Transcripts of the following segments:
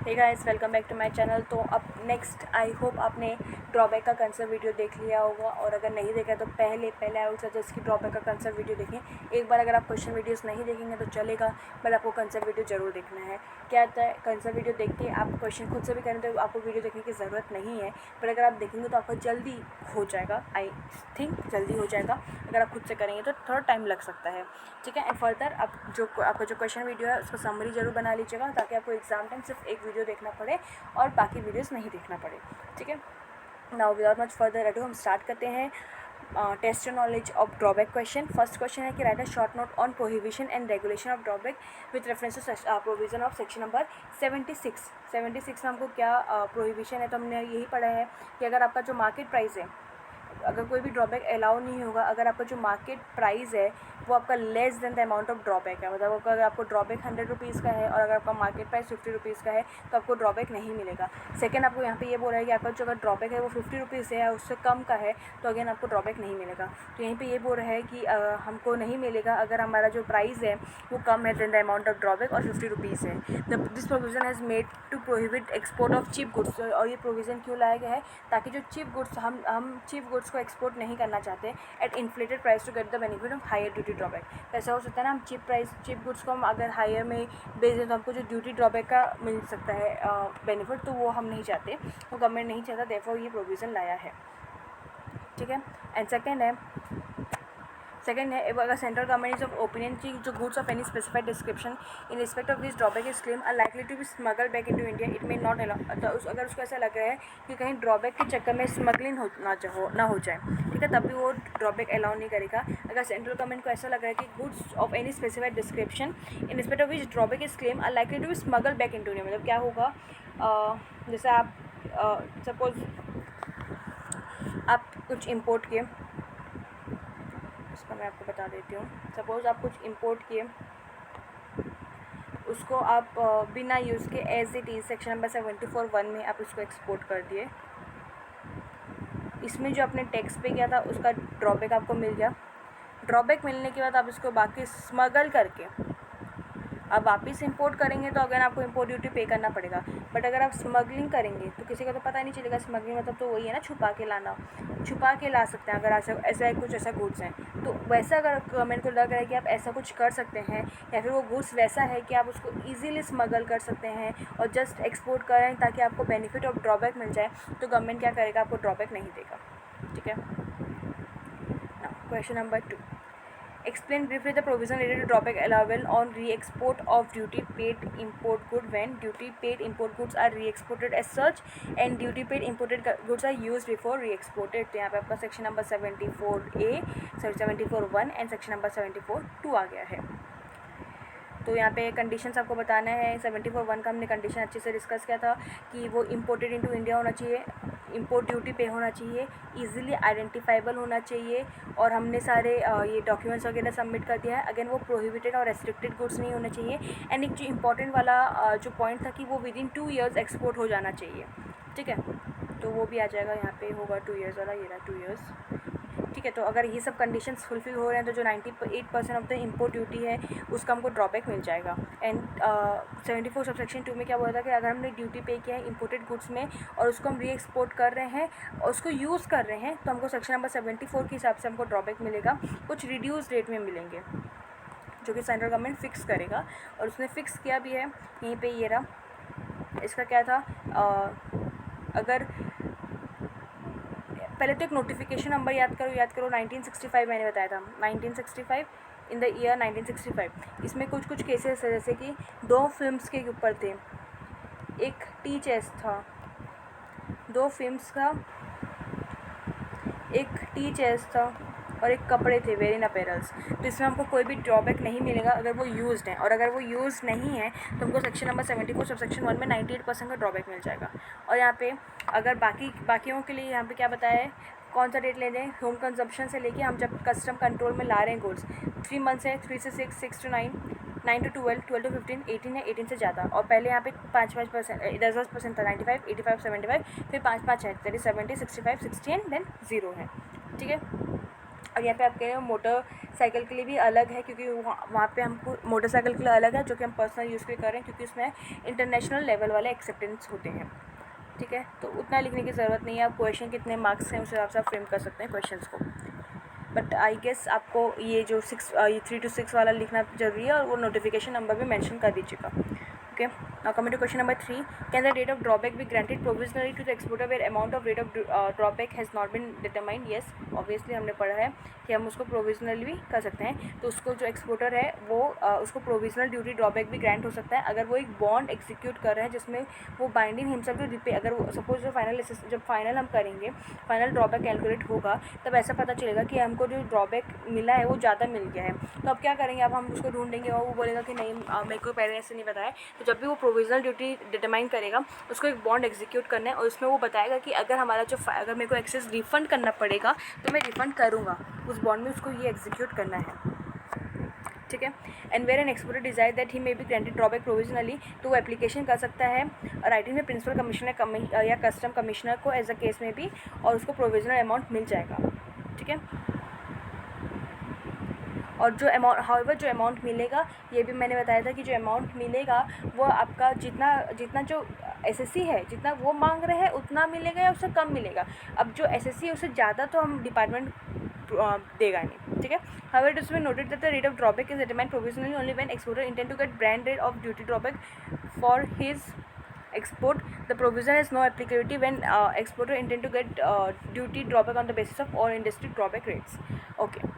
Hey guys, welcome back to my channel. तो अब next I hope आपने drawback का कंसेप्ट वीडियो देख लिया होगा, और अगर नहीं देखा तो पहले आई वुड सजेस्ट कि ड्रॉबैक का कंसेप्ट वीडियो देखें। एक बार अगर आप क्वेश्चन वीडियोस नहीं देखेंगे तो चलेगा, बट आपको कंसेप्ट वीडियो जरूर देखना है। क्या होता है, कंसेप्ट वीडियो देख के आप क्वेश्चन खुद से भी करें तो आपको वीडियो देखने की ज़रूरत नहीं है, बट अगर आप देखेंगे तो आपका जल्दी हो जाएगा। आई थिंक जल्दी हो जाएगा। अगर आप खुद से करेंगे तो थोड़ा टाइम लग सकता है, ठीक है। एंड फर्दर आपका जो क्वेश्चन वीडियो है उसको समरी जरूर बना लीजिएगा, ताकि आपको एग्जाम टाइम सिर्फ एक वीडियो देखना पड़े और बाकी वीडियोस नहीं देखना पड़े, ठीक है। Now without much further ado हम स्टार्ट करते हैं test your knowledge of drawback question. First question है कि write a short note on prohibition and regulation of drawback with reference to provision of section number 76 में हमको क्या prohibition है, तो हमने यही पढ़ा है कि अगर आपका जो मार्केट प्राइस है, अगर कोई भी ड्रॉबैक अलाउ नहीं होगा अगर आपका जो मार्केट प्राइस है वो आपका less than the amount of drawback है। मतलब अगर आपको ड्रॉबैक 100 रुपीज़ का है और अगर आपका मार्केट प्राइस 50 रुपीज़ का है तो आपको ड्रॉबैक नहीं मिलेगा। सेकंड, आपको यहाँ पे ये बोल रहा है कि आपका जो अगर ड्रॉबैक है वो 50 रुपीज़ है या उससे कम का है तो अगेन आपको ड्रॉबैक नहीं मिलेगा। तो यहीं पर ये बोल रहा है कि हमको नहीं मिलेगा अगर हमारा जो प्राइस है वो कम है than the amount of drawback और 50 रुपीज़ है। This provision has made to prohibit export of cheap goods. और ये प्रोविज़न क्यों लाया गया है, ताकि जो चीप गुड्स हम चीप गुड्स को एक्सपोर्ट नहीं करना चाहते at inflated price to get the benefit of higher duty drawback. तो ऐसा हो सकता है ना, हम चीप गुड्स को हम अगर हायर में बेच दें तो हमको जो ड्यूटी ड्रॉबैक का मिल सकता है बेनिफिट, तो वो हम नहीं चाहते, वो गवर्नमेंट नहीं चाहता, देयरफॉर ये प्रोविज़न लाया है, ठीक है। एंड सेकेंड है अगर central government is of opinion की जो goods of any specified description in respect of this drawback is claim are likely to be smuggle back into India, it may not allow. तो अगर उसको ऐसा लग रहा है कि कहीं ड्रॉबैक के चक्कर में स्मगलिंग ना हो जाए, ठीक है, तब भी वो ड्रॉबैक अलाउ नहीं करेगा। अगर सेंट्रल गवर्नमेंट को ऐसा लग रहा है कि goods of any specified description in respect of which drawback is claim are likely to be smuggle back into India, मतलब क्या होगा, जैसे आप सपोज आप कुछ इम्पोर्ट किए, इसका मैं आपको बता देती हूँ। सपोज़ आप कुछ इंपोर्ट किए, उसको आप बिना यूज़ के as it is section number 74(1) में आप उसको एक्सपोर्ट कर दिए। इसमें जो आपने टैक्स पे किया था उसका ड्रॉबैक आपको मिल गया। ड्रॉबैक मिलने के बाद आप इसको बाकी स्मगल करके अब वापस इंपोर्ट करेंगे तो अगर आपको इंपोर्ट ड्यूटी पे करना पड़ेगा। बट अगर आप स्मगलिंग करेंगे तो किसी का तो पता नहीं चलेगा। स्मगलिंग मतलब तो वही है ना, छुपा के लाना, छुपा के ला सकते हैं अगर ऐसा कुछ ऐसा गुड्स हैं। तो वैसा अगर गवर्नमेंट को लग रहा है कि आप ऐसा कुछ कर सकते हैं, या फिर वो गुड्स वैसा है कि आप उसको ईजिली स्मगल कर सकते हैं और जस्ट एक्सपोर्ट करें ताकि आपको बेनिफिट ऑफ ड्रॉबैक मिल जाए, तो गवर्नमेंट क्या करेगा, आपको ड्रॉबैक नहीं देगा, ठीक है। Question number 2, explain briefly the provision related to drawback allowable on re-export of duty paid import good when duty paid import goods are re-exported as such and duty paid imported goods are used before re-exported। तो यहाँ पे आपका section number 74A 74(1) and section number 74(2) आ गया है। तो यहाँ पे conditions आपको बताना है। 74(1) का हमने कंडीशन अच्छे से डिस्कस किया था कि वो इम्पोर्टेड इनटू इंडिया होना चाहिए, इंपोर्ट ड्यूटी पे होना चाहिए, इजीली आइडेंटिफाइबल होना चाहिए, और हमने सारे ये डॉक्यूमेंट्स वगैरह सबमिट कर दिया है। अगेन वो प्रोहिबिटेड और रेस्ट्रिक्टेड गुड्स नहीं होना चाहिए। एंड एक जो इंपॉर्टेंट वाला जो पॉइंट था कि वो विद इन 2 ईयर्स एक्सपोर्ट हो जाना चाहिए, ठीक है। तो वो भी आ जाएगा, यहाँ पे होगा 2 ईयर्स वाला, ये रहा 2 ईयर्स, ठीक है। तो अगर ये सब कंडीशंस फुलफिल हो रहे हैं तो जो 98% ऑफ द इम्पोर्ट ड्यूटी है उसका हमको ड्रॉबैक मिल जाएगा। एंड 74 सबसेक्शन 2 में क्या बोला था कि अगर हमने ड्यूटी पे किया है इंपोर्टेड गुड्स में और उसको हम री एक्सपोर्ट कर रहे हैं और उसको यूज़ कर रहे हैं, तो हमको सेक्शन नंबर 74 के हिसाब से हमको ड्रॉबैक मिलेगा। कुछ रिड्यूस रेट में मिलेंगे जो कि सेंट्रल गवर्नमेंट फिक्स करेगा, और उसने फिक्स किया भी है यहीं पर। ये रहा, इसका क्या था, अगर पहले तो एक नोटिफिकेशन नंबर याद करो 1965 मैंने बताया था, 1965 इन द ईयर 1965। इसमें कुछ केसेस है, जैसे कि 2 फिल्म्स के ऊपर थे, एक टी चेस था, 2 फिल्म्स का, एक टी चेस था और एक कपड़े थे, वेयर इन अपैरल्स। तो इसमें हमको कोई भी ड्रॉबैक नहीं मिलेगा अगर वो यूज्ड है, और अगर वो यूज़ नहीं है तो हमको सेक्शन नंबर 74 सबसेक्शन 1 में 98% का ड्रॉबैक मिल जाएगा। और यहाँ पे अगर बाकियों के लिए यहाँ पे क्या बताया है, कौन सा डेट ले लें, होम कंजप्शन से लेके हम जब कस्टम कंट्रोल में ला रहे हैं गुड्स, 3 मंथ्स है, 3 से 6, 6 to 9, 9 to 12, 12 to 15, 18 है, 18 से ज़्यादा। और पहले यहाँ पे 5% 10% था, 95, 85, 75, फिर 5 है, 30, 70, 65, 60 एंड देन 0 है, ठीक है। और यहाँ पे आप कह रहे हो मोटरसाइकिल के लिए भी अलग है, क्योंकि वहाँ पे हमको मोटरसाइकिल के लिए अलग है जो कि हम पर्सनल यूज़ के लिए कर रहे हैं, क्योंकि उसमें इंटरनेशनल लेवल वाले एक्सेप्टेंस होते हैं। ठीक है, तो उतना लिखने की ज़रूरत नहीं है। आप क्वेश्चन कितने मार्क्स हैं उस हिसाब से आप फ्रेम कर सकते हैं क्वेश्चंस को। बट आई गेस आपको ये जो 3 to 6 वाला लिखना ज़रूरी है, और वो नोटिफिकेशन नंबर भी मेंशन कर दीजिएगा। Okay, now coming to question number 3, can the rate of drawback be granted provisionally to the exporter where amount of rate of drawback has not been determined? Yes, obviously हमने पढ़ा है कि हम उसको provisionally भी कर सकते हैं। तो उसको जो एक्सपोर्टर है वो उसको प्रोविजनल ड्यूटी ड्रॉबैक भी ग्रांट हो सकता है अगर वो एक बॉन्ड एग्जीक्यूट कर रहे हैं जिसमें वो बाइंडिंग हिमसेल्फ टू रिपे। अगर वो सपोज जो जब फाइनल हम करेंगे, फाइनल ड्रॉबैक कैलकुलेट होगा, तब ऐसा पता चलेगा कि हमको जो ड्रॉबैक मिला है वो ज़्यादा मिल गया है। तो अब क्या करेंगे, अब हम उसको ढूंढेंगे और वो बोलेगा कि नहीं मेरे को पहले ऐसे नहीं बताया। तो जब भी वो प्रोविजनल ड्यूटी डिटरमाइन करेगा, उसको एक बॉन्ड एग्जीक्यूट करना है और उसमें वो बताएगा कि अगर हमारा जो अगर मेरे को एक्सेस रिफंड करना पड़ेगा तो मैं रिफंड करूँगा। उस बॉन्ड में उसको ये एग्जीक्यूट करना है। ठीक है, and where an exporter desire that he may be granted drawback provisionally, तो वो एप्लीकेशन कर सकता है राइटिंग में प्रिंसिपल कमिश्नर या कस्टम कमिश्नर को एज अ केस में भी, और उसको प्रोविजनल अमाउंट मिल जाएगा। ठीक है, और जो अमाउंट हाउएवर जो अमाउंट मिलेगा, ये भी मैंने बताया था कि जो अमाउंट मिलेगा वो आपका जितना जो एसएससी है जितना वो मांग रहे हैं उतना मिलेगा या उससे कम मिलेगा। अब जो एसएससी है उससे ज़्यादा तो हम डिपार्टमेंट देगा नहीं। ठीक है, however it is been noted that the rate of drawback is determined provisionally only when exporter intend to get brand rate of duty drawback for his export. The provision has no applicability when exporter intend to get duty drawback on the basis of all industry drawback rates. Okay.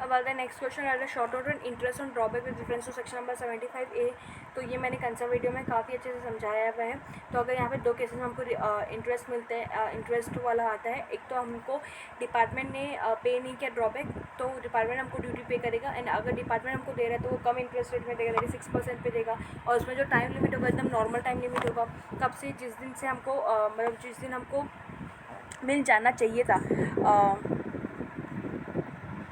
अब आता है next question, आता है short note and interest on drawback with reference to section number 75A। तो ये मैंने concept video में काफ़ी अच्छे से समझाया हुआ है। तो अगर यहाँ पे दो केसेस में हमको इंटरेस्ट मिलते हैं, इंटरेस्ट वाला आता है, एक तो हमको डिपार्टमेंट ने पे नहीं किया ड्रॉबैक, तो डिपार्टमेंट हमको ड्यूटी पे करेगा। एंड अगर डिपार्टमेंट हमको दे रहा है तो वो कम इंटरेस्ट रेट में देगा, 6% पे देगा। और उसमें जो टाइम लिमिट होगा एकदम नॉर्मल टाइम लिमिट होगा, कब से जिस दिन से हमको मतलब जिस दिन हमको मिल जाना चाहिए था,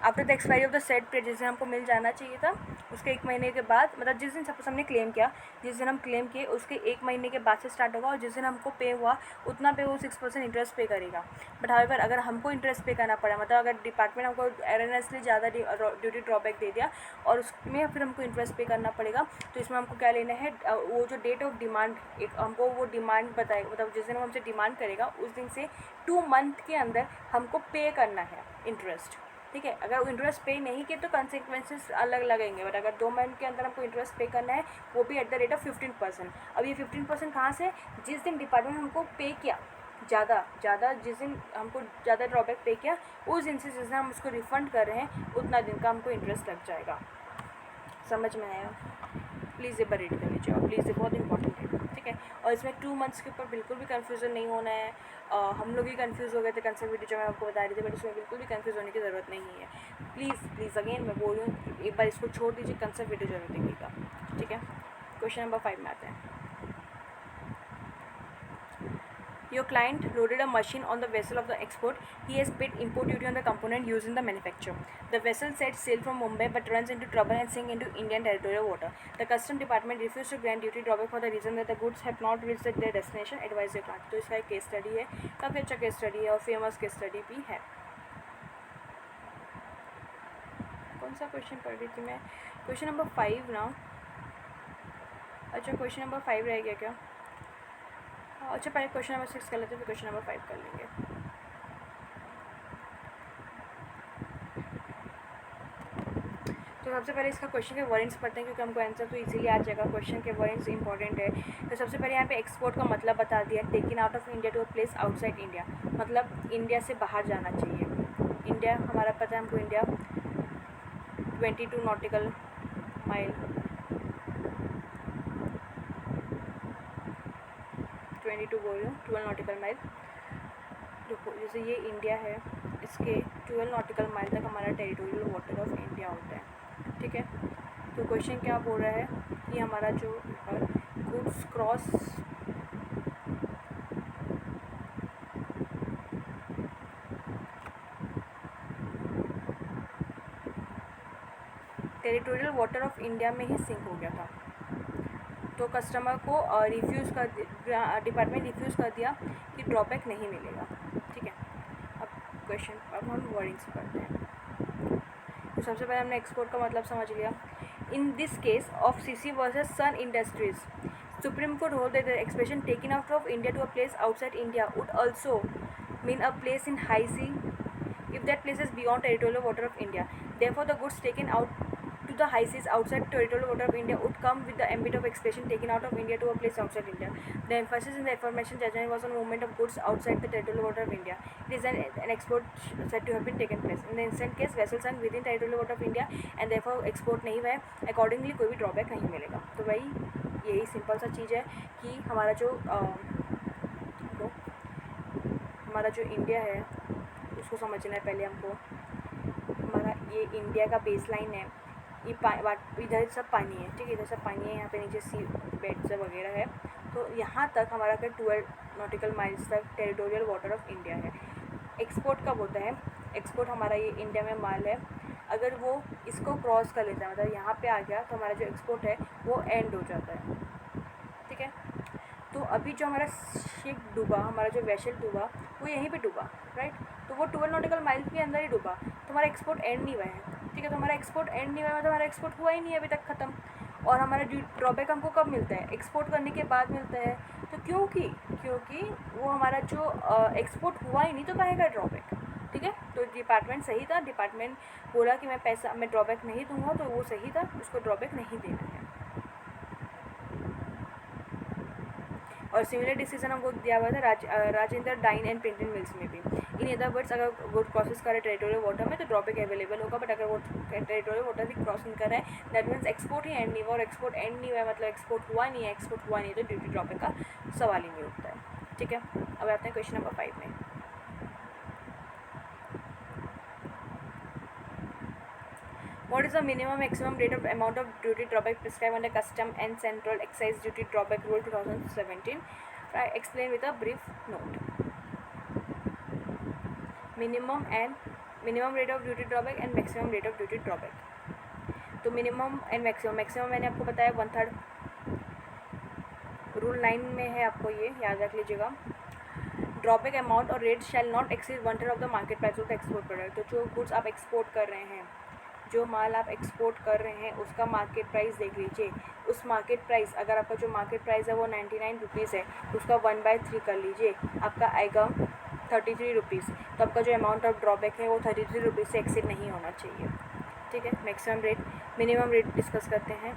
after the expiry of the set period, जिस दिन हमको मिल जाना चाहिए था उसके 1 महीने के बाद, मतलब जिस दिन सपोज हमने क्लेम किया, जिस दिन हम क्लेम किए उसके 1 महीने के बाद से स्टार्ट होगा, और जिस दिन हमको पे हुआ उतना पे वो 6% इंटरेस्ट पे करेगा। बट हाउएवर अगर हमको इंटरेस्ट पे करना पड़ा, मतलब अगर डिपार्टमेंट हमको एरनेसली ज़्यादा ड्यूटी ड्रॉबैक दे दिया और उसमें फिर हमको इंटरेस्ट पे करना पड़ेगा, तो इसमें हमको क्या लेना है, वो जो डेट ऑफ डिमांड एक हमको वो डिमांड बताएगा, मतलब जिस दिन वो हमसे डिमांड करेगा उस दिन से 2 मंथ के अंदर हमको पे करना है इंटरेस्ट। ठीक है, अगर वो इंटरेस्ट पे नहीं किए तो कंसिक्वेंसेस अलग लगेंगे, बट अगर 2 मंथ के अंदर हमको इंटरेस्ट पे करना है वो भी एट द रेट ऑफ 15%। अब ये 15% कहाँ से, जिस दिन डिपार्टमेंट हमको पे किया ज़्यादा जिस दिन हमको ज़्यादा ड्रॉबैक पे किया उस दिन से जिस दिन हम उसको रिफ़ंड कर रहे हैं उतना दिन का हमको इंटरेस्ट लग जाएगा। समझ में आया? प्लीज़ एक बार रीड कर लीजिए और प्लीज़ ये बहुत इंपॉर्टेंट है। ठीक है, और इसमें 2 मंथ्स के ऊपर बिल्कुल भी कन्फ्यूज़न नहीं होना है। हम लोग ही कंफ्यूज हो गए थे कंसेप्ट वीडियो जो मैं आपको बता रही थी, बट इसमें बिल्कुल भी कंफ्यूज होने की ज़रूरत नहीं है। प्लीज़ अगेन मैं बोल रही हूँ, एक बार इसको छोड़ दीजिए, कंसेप्ट वीडियो जरूर देखिएगा। ठीक है, क्वेश्चन नंबर 5 में आते हैं। Your client loaded a machine on the vessel of the export. He has paid import duty on the component used in the manufacture. The vessel sets sail from Mumbai but runs into trouble and sink into Indian territorial water. The custom department refused to grant duty drawback for the reason that the goods have not reached their destination. Advise your client. तो इसका एक case study है, काफ़ी अच्छा case study है और famous case study भी है। कौन सा क्वेश्चन पढ़ रही थी मैं? क्वेश्चन नंबर 5 ना। अच्छा, क्वेश्चन नंबर 5 रह गया क्या? अच्छा, पहले क्वेश्चन नंबर 6 कर लेते हैं, फिर क्वेश्चन नंबर 5 कर लेंगे। तो सबसे पहले इसका क्वेश्चन के वर्ड्स पढ़ते हैं, क्योंकि हमको आंसर तो इजीली आ जाएगा। क्वेश्चन के वर्ड्स इंपॉर्टेंट है। तो सबसे पहले यहाँ पे एक्सपोर्ट का मतलब बता दिया, taking out of India to a place outside India, मतलब इंडिया से बाहर जाना चाहिए। इंडिया हमारा पता है हमको, इंडिया 22 नॉटिकल माइल 22 बोल रही हूँ, 12 नॉटिकल माइल। जैसे ये इंडिया है, इसके 12 नॉटिकल माइल तक हमारा टेरिटोरियल वाटर ऑफ इंडिया होता है। ठीक है, तो क्वेश्चन क्या बोल रहा है कि हमारा जो goods cross territorial water of India में ही सिंक हो गया था। तो कस्टमर को रिफ्यूज़ कर डिपार्टमेंट रिफ्यूज़ कर दिया कि ड्रॉबैक नहीं मिलेगा। ठीक है, अब क्वेश्चन अब हम वर्डिंग से पढ़ते हैं। तो सबसे पहले हमने एक्सपोर्ट का मतलब समझ लिया। In this case of CC versus Sun Industries, Supreme Court hold that the expression taken out of India to a place outside India would also mean a place in high sea if that place is beyond territorial water of India. Therefore, the goods taken out to the high seas outside territorial water of India would come with the ambit of expression taken out of India to a place outside India. The emphasis in the aforementioned judgment was on movement of goods outside the territorial water of India. It is an export said to have been taken place. In the instant case, vessels are within territorial water of India and therefore export नहीं हुआ है, accordingly कोई भी drawback नहीं मिलेगा। तो भाई यही सिंपल सा चीज़ है कि हमारा जो इंडिया है उसको समझना है पहले हमको। हमारा ये इंडिया का बेस लाइन है, ये इधर सब पानी है, ठीक है, इधर सब पानी है, यहाँ पे नीचे सी बेड सब वगैरह है। तो यहाँ तक हमारा का 12 नॉटिकल माइल्स तक टेरिटोरियल वाटर ऑफ इंडिया है। एक्सपोर्ट कब होता है? एक्सपोर्ट हमारा ये इंडिया में माल है, अगर वो इसको क्रॉस कर लेता है, मतलब यहाँ पे आ गया, तो हमारा जो एक्सपोर्ट है वो एंड हो जाता है, ठीक है। तो अभी जो हमारा शिप डूबा, हमारा जो वेसल डूबा, वो यहीं पे डूबा, राइट। तो वो 12 नॉटिकल माइल्स के अंदर ही डूबा, तो हमारा एक्सपोर्ट एंड नहीं हुआ है, ठीक है। तो हमारा एक्सपोर्ट एंड नहीं हुआ है, तो हमारा एक्सपोर्ट हुआ ही नहीं है अभी तक ख़त्म। और हमारा ड्रॉबैक हमको कब मिलता है? एक्सपोर्ट करने के बाद मिलता है। तो क्योंकि वो हमारा जो एक्सपोर्ट हुआ ही नहीं, तो कहेगा ड्रॉबैक, ठीक है। तो डिपार्टमेंट सही था, डिपार्टमेंट बोला कि मैं ड्रॉबैक नहीं दूंगा, तो वो सही था, उसको ड्रॉबैक नहीं देना है। और सिमिलर डिसीजन हमको दिया हुआ था Rajendra Dyeing and Printing Mills में भी। इन अदर वर्ड्स, अगर गुड क्रॉसेस करे टेरिटोरियल वाटर में तो ड्रॉबैक अवेलेबल होगा, बट अगर वो टेरिटोरियल वाटर भी क्रॉसिंग कर रहा है that means export he and नहीं हुआ, और एक्सपोर्ट एंड नहीं हुआ है मतलब एक्सपोर्ट हुआ नहीं है, एक्सपोर्ट हुआ नहीं है तो ड्यूटी ड्रॉबैक का सवाल ही नहीं उठता है, ठीक है। अब आते हैं क्वेश्चन नंबर 5 में। What is the minimum maximum rate of amount of duty drawback prescribed under Custom and Central Excise Duty Drawback Rule 2017? Explain with a brief note. Minimum rate of duty drawback and maximum rate of duty drawback. तो minimum and maximum मैंने आपको बताया 1/3 rule 9 में है, आपको ये याद रख लीजिएगा। ड्रॉबैक अमाउंट और rate shall not exceed 1/3 of the market price of the export product. तो जो गुड्स आप एक्सपोर्ट कर रहे हैं, जो माल आप एक्सपोर्ट कर रहे हैं, उसका मार्केट प्राइस देख लीजिए। उस मार्केट प्राइस, अगर आपका जो मार्केट प्राइस है वो 99 रुपीज़ है, उसका 1/3 कर लीजिए, आपका आएगा 33 रुपीज़। तो आपका जो अमाउंट ऑफ ड्रॉबैक है वो 33 रुपीज़ से एक्सीड नहीं होना चाहिए, ठीक है। Maximum rate, minimum rate discuss करते हैं।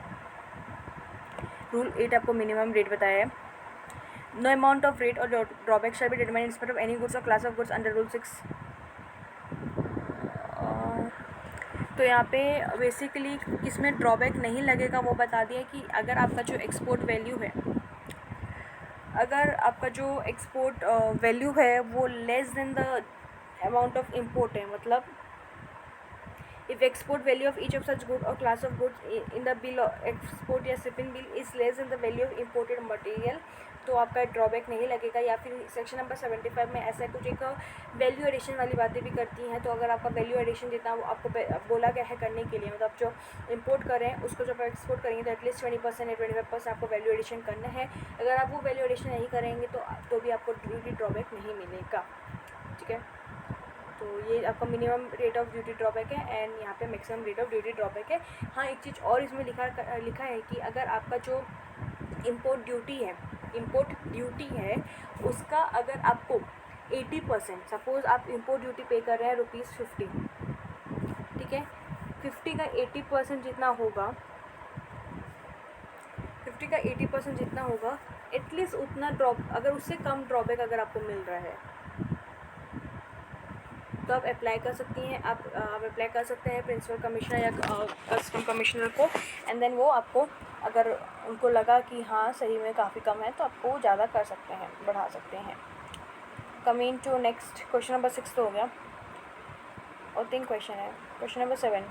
रूल 8 आपको मिनिमम रेट बताया है। नो अमाउंट ऑफ रेट और drawback shall be determined in respect of any goods और class of goods under rule 6। तो यहाँ पे बेसिकली किसमें ड्रॉबैक नहीं लगेगा वो बता दिया कि अगर आपका जो एक्सपोर्ट वैल्यू है, अगर आपका जो एक्सपोर्ट वैल्यू है वो less than the amount of import है, मतलब if export value of each of such good or class of goods in the bill of export या shipping bill is less than the value of imported material, तो आपका drawback नहीं लगेगा। या फिर section number 75 में ऐसा कुछ एक वैल्यू एडिशन वाली बातें भी करती हैं। तो अगर आपका वैल्यू एडिशन जितना आपको बोला गया है करने के लिए, मतलब आप जो इंपोर्ट कर रहे हैं उसको जब आप एक्सपोर्ट करेंगे तो एटलीस्ट 20% या 25% आपको वैल्यू एडिशन करना है। अगर आप वो वैल्यू एडिशन नहीं करेंगे तो भी आपको ड्यूटी ड्रॉबैक नहीं मिलेगा, ठीक है। तो ये आपका minimum rate of duty drawback है एंड यहाँ पे maximum rate of duty drawback है। हाँ, एक चीज़ और इसमें लिखा है कि अगर आपका जो इम्पोर्ट ड्यूटी है उसका अगर आपको 80%, सपोज़ आप इम्पोर्ट ड्यूटी पे कर रहे हैं ₹50, ठीक है, 50 का 80% जितना होगा, 50 का 80% जितना होगा, एटलीस्ट उतना अगर उससे कम ड्रॉबैक अगर आपको मिल रहा है तो आप अप्लाई कर सकती हैं। आप अप्लाई कर सकते हैं प्रिंसिपल कमिश्नर या कस्टम कमिश्नर को, एंड देन वो आपको, अगर उनको लगा कि हाँ सही में काफ़ी कम है तो आपको ज़्यादा कर सकते हैं, बढ़ा सकते हैं। Coming to next question number 6 तो हो गया, और 3 क्वेश्चन है। Question number 7,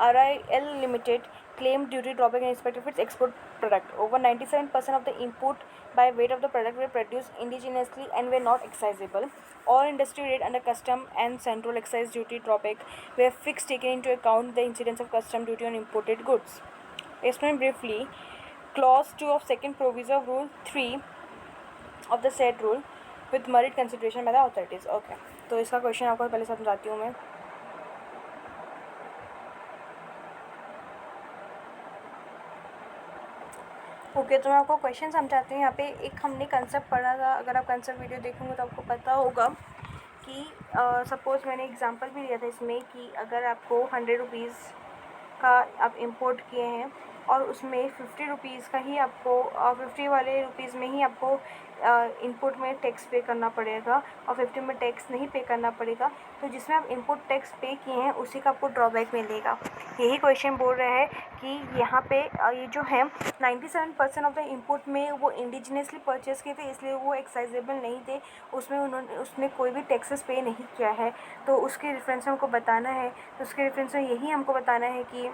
RIL Limited claimed duty drawback in respect of its export product. Over 97% of the import by weight of the product were produced indigenously and were not excisable. All industry rate under custom and central excise duty drawback were fixed, taking into account the incidence of custom duty on imported goods. Explain briefly. Clause 2 of second proviso of Rule 3 of the said rule with merit consideration by the authorities. Okay, तो इसका question आपको पहले समझाती हूँ मैं। Okay, तो मैं आपको क्वेश्चन समझाती हूँ। यहाँ पे एक हमने कंसेप्ट पढ़ा था, अगर आप कंसेप्ट वीडियो देखोगे तो आपको पता होगा कि सपोज़ मैंने एग्जांपल भी लिया था इसमें कि अगर आपको 100 रुपीज़ का आप इंपोर्ट किए हैं और उसमें 50 रुपीज़ का ही आपको 50 वाले रुपीज़ में ही आपको इनपुट में टैक्स पे करना पड़ेगा और 50 में टैक्स नहीं पे करना पड़ेगा, तो जिसमें आप इनपुट टैक्स पे किए हैं उसी का आपको ड्रॉबैक मिलेगा। यही क्वेश्चन बोल रहा है कि यहाँ पे ये जो है 97% ऑफ द इनपुट में वो इंडिजिनियसली परचेज़ किए थे, इसलिए वो एक्साइजेबल नहीं थे, उसमें कोई भी टैक्सेस पे नहीं किया है। तो उसके रेफरेंस में हमको बताना है, तो उसके रेफरेंस में यही हमको बताना है कि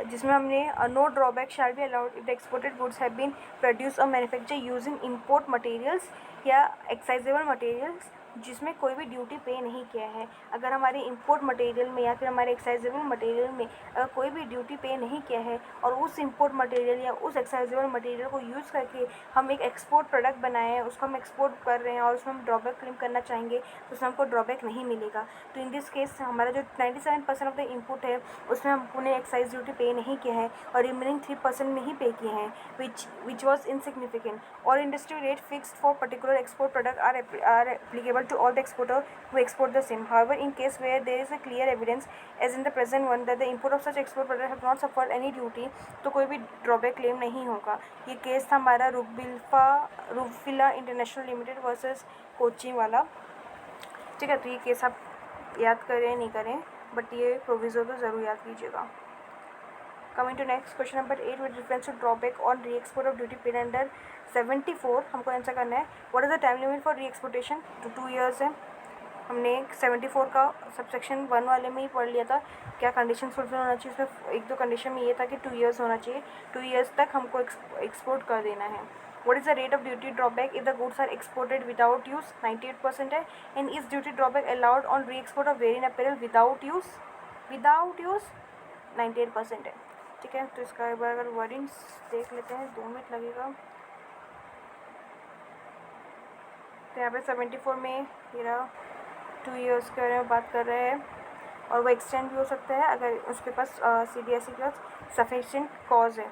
जिसमें हमने no drawback shall be allowed if the exported goods have been produce और मैन्युफैक्चर यूजिंग इंपोर्ट मटेरियल्स या एक्साइजेबल मटेरियल्स जिसमें कोई भी ड्यूटी पे नहीं किया है। अगर हमारे इंपोर्ट मटेरियल में या फिर हमारे एक्साइजेबल मटेरियल में अगर कोई भी ड्यूटी पे नहीं किया है और उस इंपोर्ट मटेरियल या उस एक्साइजेबल मटेरियल को यूज़ करके हम एक एक्सपोर्ट प्रोडक्ट बनाए हैं, उसको हम एक्सपोर्ट कर रहे हैं और उसमें हम ड्रॉबैक क्लेम करना चाहेंगे तो उसमें हमको ड्रॉबैक नहीं मिलेगा। तो इन दिस केस हमारा जो 97% ऑफ द इनपुट है उसमें हमने एक्साइज ड्यूटी पे नहीं किया है और रिमेनिंग 3% में ही पे किए हैं, विच वॉज इनसिग्निफिकेंट। और industry rate fixed for particular export product are applicable to all the exporter who export the same. However, in case where there is a clear evidence, as in the present one, that the import of such export product have not suffered any duty, तो कोई भी drawback claim नहीं होगा। ये case था हमारा रूफिला international limited versus coaching वाला। ठीक है, तो ये केस आप याद करें नहीं करें, बट ये प्रोविजो तो ज़रूर याद कीजिएगा। Coming to next question number 8 with reference to drawback on re-export of duty paid under 74, हमको आंसर करना है what is the time limit for re-exportation. तो 2 ईयर्स है। हमने 74 का सबसेक्शन 1 वाले में ही पढ़ लिया था क्या कंडीशन फुलफिल होना चाहिए। उसमें एक दो कंडीशन में ये था कि 2 ईयर्स होना चाहिए, 2 ईयर्स तक हमको एक्सपोर्ट कर देना है। What is the rate of duty drawback if the goods are exported without use, 98% है। And is duty drawback allowed on re-export of wearing apparel without use 98% है। ठीक है, तो इसका एक बार अगर वर्डिंग्स देख लेते हैं, 2 मिनट लगेगा। तो यहाँ पे 74 में मेरा 2 ईयर्स के बारे में बात कर रहे हैं और वो एक्सटेंड भी हो सकता है अगर उसके पास CDSE के पास सफिशिएंट कॉज है।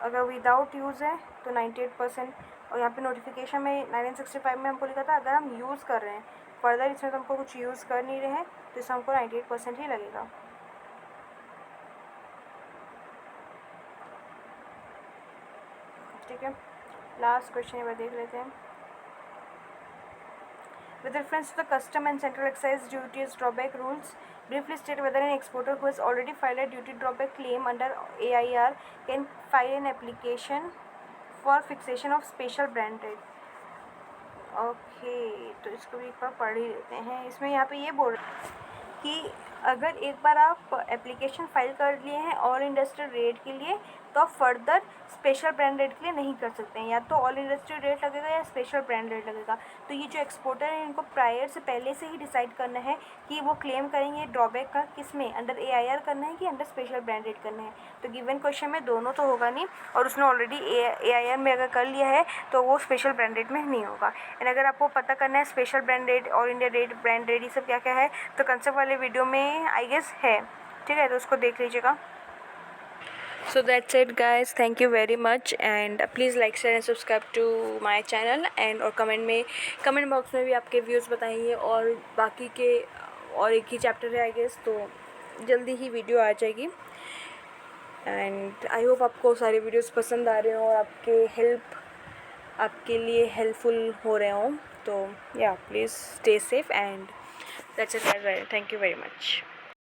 अगर विदाउट यूज़ है तो 98%। और यहाँ पे नोटिफिकेशन में 1965 में हमको लिखा था अगर हम यूज़ कर रहे हैं, फर्दर इसमें तो हमको कुछ यूज़ कर नहीं रहे हैं तो इसमें हमको 98% ही लगेगा। ठीक है, लास्ट क्वेश्चन एक बार देख लेते हैं। With reference to the custom and central excise duties drawback rules, briefly state whether an exporter who has already filed a duty drawback claim under AIR can file an application for fixation of special brand rate. Okay, तो इसको भी एक बार पढ़ ही लेते हैं। इसमें यहाँ पे ये बोल रहे हैं कि अगर एक बार आप एप्लीकेशन फाइल कर लिए हैं ऑल इंडस्ट्रियल रेट के लिए तो आप फर्दर स्पेशल ब्रांड रेट के लिए नहीं कर सकते हैं, या तो ऑल इंडस्ट्रियल रेट लगेगा या स्पेशल ब्रांड रेट लगेगा। तो ये जो एक्सपोर्टर है इनको प्रायर से पहले से ही डिसाइड करना है कि वो क्लेम करेंगे ड्रॉबैक का किस में, अंडर AIR करना है कि अंडर स्पेशल ब्रांड रेट करना है। तो गिवन क्वेश्चन में दोनों तो होगा नहीं और उसने ऑलरेडी AIR में अगर कर लिया है तो वो स्पेशल ब्रांड रेट में नहीं होगा। एंड अगर आपको पता करना है special brand rate, all India rate, brand rate, ये सब क्या क्या है तो कंसेप्ट वाले वीडियो में आई गेस है। ठीक है, तो उसको देख लीजिएगा। So that's it guys, thank you very much and please like, share and subscribe to my channel and और कमेंट बॉक्स में भी आपके व्यूज़ बताइए। और बाकी के और एक ही चैप्टर है आई गेस, तो जल्दी ही वीडियो आ जाएगी। एंड आई होप आपको सारे वीडियोस पसंद आ रहे हों और आपके लिए हेल्पफुल हो रहे हों। तो या please stay safe and that's it, thank you very much.